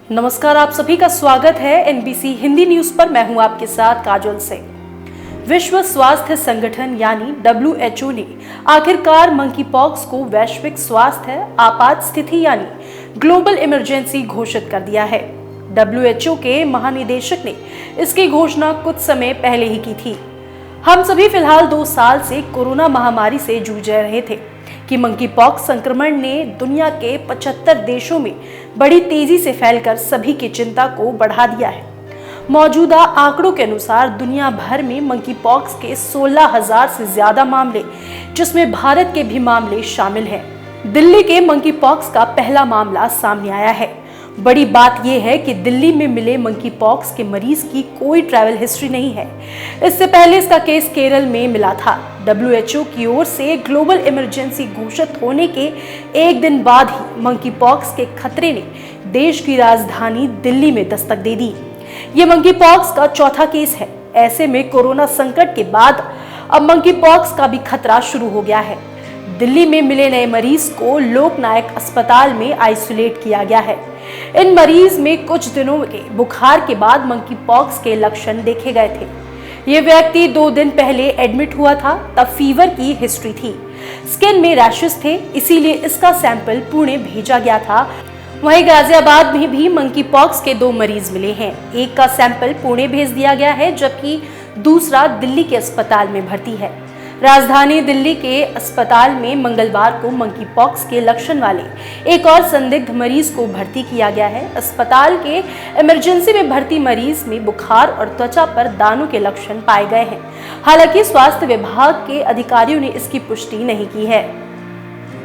नमस्कार, आप सभी का स्वागत है एनबीसी हिंदी न्यूज पर। मैं हूं आपके साथ काजल सिंह। विश्व स्वास्थ्य संगठन यानी WHO ने आखिरकार मंकी पॉक्स को वैश्विक स्वास्थ्य आपात स्थिति यानी ग्लोबल इमरजेंसी घोषित कर दिया है। WHO के महानिदेशक ने इसकी घोषणा कुछ समय पहले ही की थी। हम सभी फिलहाल 2 साल से कोरोना महामारी से जूझ रहे थे कि मंकी पॉक्स संक्रमण ने दुनिया के 75 देशों में बड़ी तेजी से फैलकर सभी की चिंता को बढ़ा दिया है। मौजूदा आंकड़ों के अनुसार दुनिया भर में मंकी पॉक्स के 16,000 से ज्यादा मामले, जिसमें भारत के भी मामले शामिल हैं। दिल्ली के मंकी पॉक्स का पहला मामला सामने आया है। बड़ी बात यह है कि दिल्ली में मिले मंकी पॉक्स के मरीज की कोई ट्रैवल हिस्ट्री नहीं है। इससे पहले इसका केस केरल में मिला था। WHO की ओर से ग्लोबल इमरजेंसी घोषित होने के एक दिन बाद ही मंकी पॉक्स के खतरे ने देश की राजधानी दिल्ली में दस्तक दे दी। ये मंकी पॉक्स का चौथा केस है। ऐसे में कोरोना संकट के बाद अब मंकी पॉक्स का भी खतरा शुरू हो गया है। दिल्ली में मिले नए मरीज को लोकनायक अस्पताल में आइसोलेट किया गया है। इन मरीज में कुछ दिनों के बुखार के बाद मंकी पॉक्स के लक्षण देखे गए थे। ये व्यक्ति 2 दिन पहले एडमिट हुआ था, तब फीवर की हिस्ट्री थी, स्किन में रैशेस थे, इसीलिए इसका सैंपल पुणे भेजा गया था। वहीं गाजियाबाद में भी मंकी पॉक्स के 2 मरीज मिले हैं। एक का सैंपल पुणे भेज दिया गया है, जबकि दूसरा दिल्ली के अस्पताल में भर्ती है। राजधानी दिल्ली के अस्पताल में मंगलवार को मंकी पॉक्स के लक्षण वाले एक और संदिग्ध मरीज को भर्ती किया गया है। अस्पताल के इमरजेंसी में भर्ती मरीज में बुखार और त्वचा पर दानों के लक्षण पाए गए हैं। हालांकि स्वास्थ्य विभाग के अधिकारियों ने इसकी पुष्टि नहीं की है।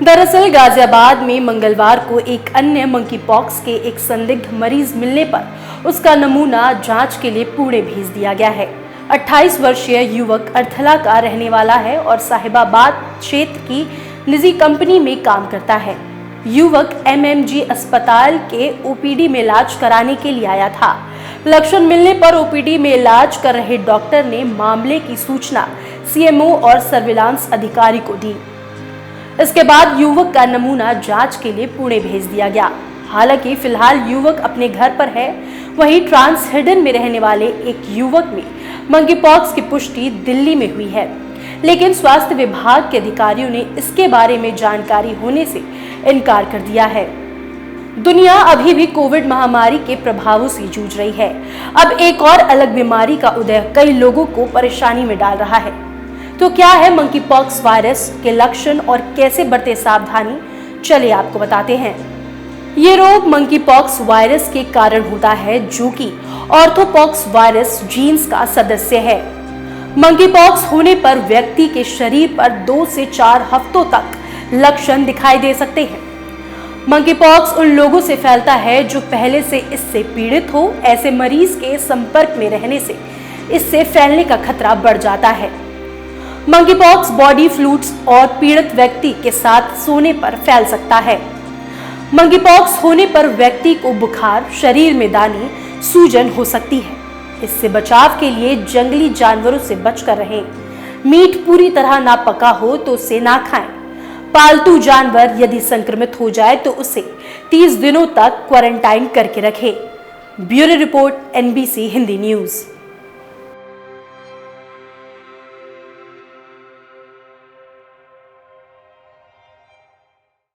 दरअसल गाजियाबाद में मंगलवार को एक अन्य मंकी पॉक्स के एक संदिग्ध मरीज मिलने पर उसका नमूना जांच के लिए पुणे भेज दिया गया है। 28 वर्षीय युवक अर्थला का रहने वाला है और साहिबाबाद क्षेत्र की निजी कंपनी में काम करता है। युवक MMG अस्पताल के OPD में इलाज कराने के लिए आया था। लक्षण मिलने पर OPD में इलाज कर रहे डॉक्टर ने मामले की सूचना CMO और सर्विलांस अधिकारी को दी। इसके बाद युवक का नमूना जांच के लिए पुणे भेज दिया गया। हालांकि फिलहाल युवक अपने घर पर है। वहीं ट्रांसहिडन में रहने वाले एक युवक में मंकी पॉक्स की पुष्टि दिल्ली में हुई है, लेकिन स्वास्थ्य विभाग के अधिकारियों ने इसके बारे में जानकारी होने से इनकार कर दिया है। दुनिया अभी भी कोविड महामारी के प्रभावों से जूझ रही है। अब एक और अलग बीमारी का उदय कई लोगों को परेशानी में डाल रहा है। तो क्या है मंकी पॉक्स वायरस के लक्षण और कैसे बरते सावधानी, चलिए आपको बताते हैं। ये रोग मंकी पॉक्स वायरस के कारण होता है, जो कि ऑर्थोपॉक्स वायरस जीन्स का सदस्य है। मंकी पॉक्स होने पर व्यक्ति के शरीर पर 2 से 4 हफ्तों तक लक्षण दिखाई दे सकते हैं। मंकी पॉक्स उन लोगों से फैलता है जो पहले से इससे पीड़ित हो। ऐसे मरीज के संपर्क में रहने से इससे फैलने का खतरा बढ़ जाता है। मंकी पॉक्स बॉडी फ्लूइड्स और पीड़ित व्यक्ति के साथ सोने पर फैल सकता है। मंकी पॉक्स होने पर व्यक्ति को बुखार, शरीर में दाने, सूजन हो सकती है। इससे बचाव के लिए जंगली जानवरों से बचकर रहें। मीट पूरी तरह ना पका हो तो उसे ना खाएं। पालतू जानवर यदि संक्रमित हो जाए तो उसे 30 दिनों तक क्वारंटाइन करके रखें। Bureau report, NBC Hindi news.